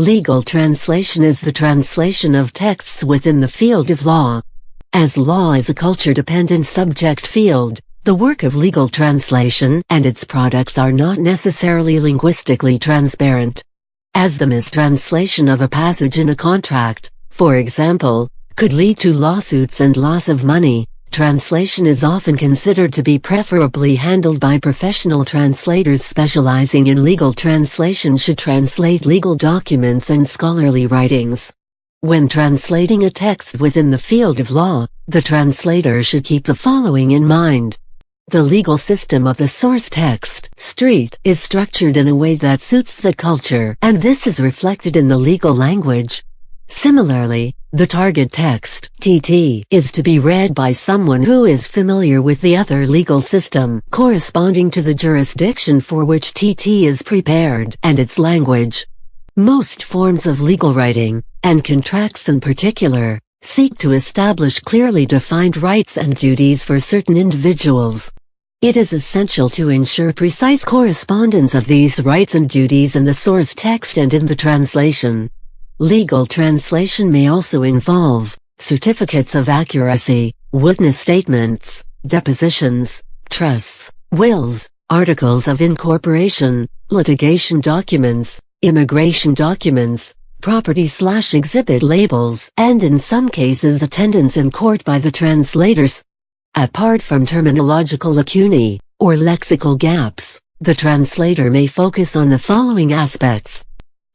Legal translation is the translation of texts within the field of law. As law is a culture-dependent subject field, the work of legal translation and its products are not necessarily linguistically transparent. As the mistranslation of a passage in a contract, for example, could lead to lawsuits and loss of money, translation is often considered to be preferably handled by professional translators specializing in legal translation should translate legal documents and scholarly writings. When translating a text within the field of law, the translator should keep the following in mind. The legal system of the source text, street, is structured in a way that suits the culture, and this is reflected in the legal language. Similarly, the target text, TT, is to be read by someone who is familiar with the other legal system corresponding to the jurisdiction for which TT is prepared and its language. Most forms of legal writing, and contracts in particular, seek to establish clearly defined rights and duties for certain individuals. It is essential to ensure precise correspondence of these rights and duties in the source text and in the translation. Legal translation may also involve certificates of accuracy, witness statements, depositions, trusts, wills, articles of incorporation, litigation documents, immigration documents, property/exhibit labels, and in some cases attendance in court by the translators. Apart from terminological lacunae, or lexical gaps, the translator may focus on the following aspects.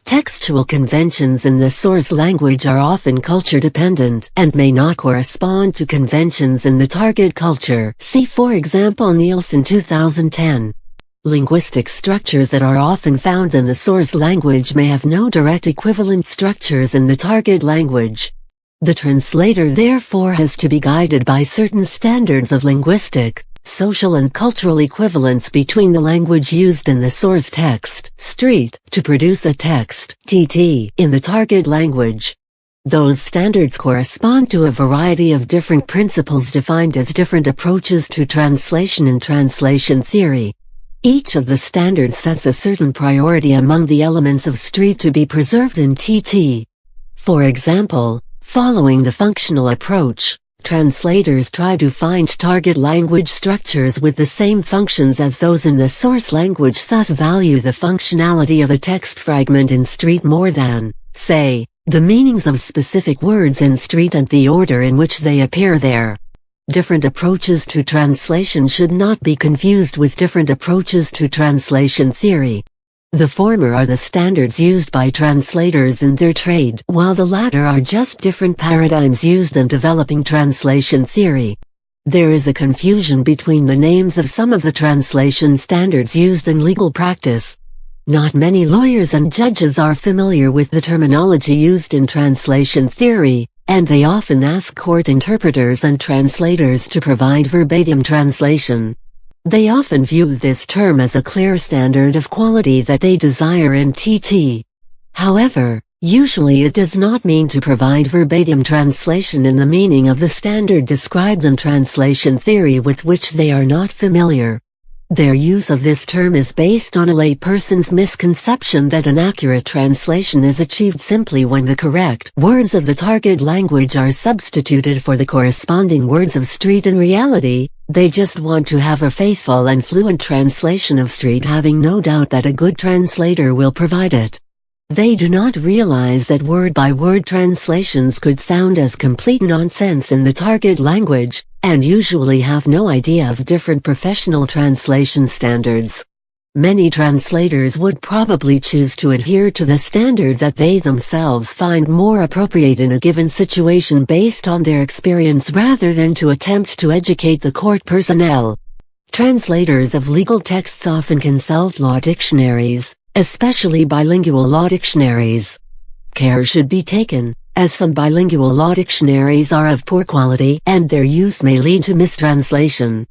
Textual conventions in the source language are often culture-dependent and may not correspond to conventions in the target culture. See for example Nielsen 2010. Linguistic structures that are often found in the source language may have no direct equivalent structures in the target language. The translator therefore has to be guided by certain standards of linguistic, social and cultural equivalence between the language used in the source text, street, to produce a text, TT, in the target language. Those standards correspond to a variety of different principles defined as different approaches to translation in translation theory. Each of the standards sets a certain priority among the elements of street to be preserved in TT. For example, following the functional approach, translators try to find target language structures with the same functions as those in the source language, thus value the functionality of a text fragment in street more than, say, the meanings of specific words in street and the order in which they appear there. Different approaches to translation should not be confused with different approaches to translation theory. The former are the standards used by translators in their trade, while the latter are just different paradigms used in developing translation theory. There is a confusion between the names of some of the translation standards used in legal practice. Not many lawyers and judges are familiar with the terminology used in translation theory, and they often ask court interpreters and translators to provide verbatim translation. They often view this term as a clear standard of quality that they desire in TT. However, usually it does not mean to provide verbatim translation in the meaning of the standard described in translation theory with which they are not familiar. Their use of this term is based on a layperson's misconception that an accurate translation is achieved simply when the correct words of the target language are substituted for the corresponding words of street. In reality, they just want to have a faithful and fluent translation of street, having no doubt that a good translator will provide it. They do not realize that word-by-word translations could sound as complete nonsense in the target language, and usually have no idea of different professional translation standards. Many translators would probably choose to adhere to the standard that they themselves find more appropriate in a given situation based on their experience rather than to attempt to educate the court personnel. Translators of legal texts often consult law dictionaries, especially bilingual law dictionaries. Care should be taken, as some bilingual law dictionaries are of poor quality and their use may lead to mistranslation.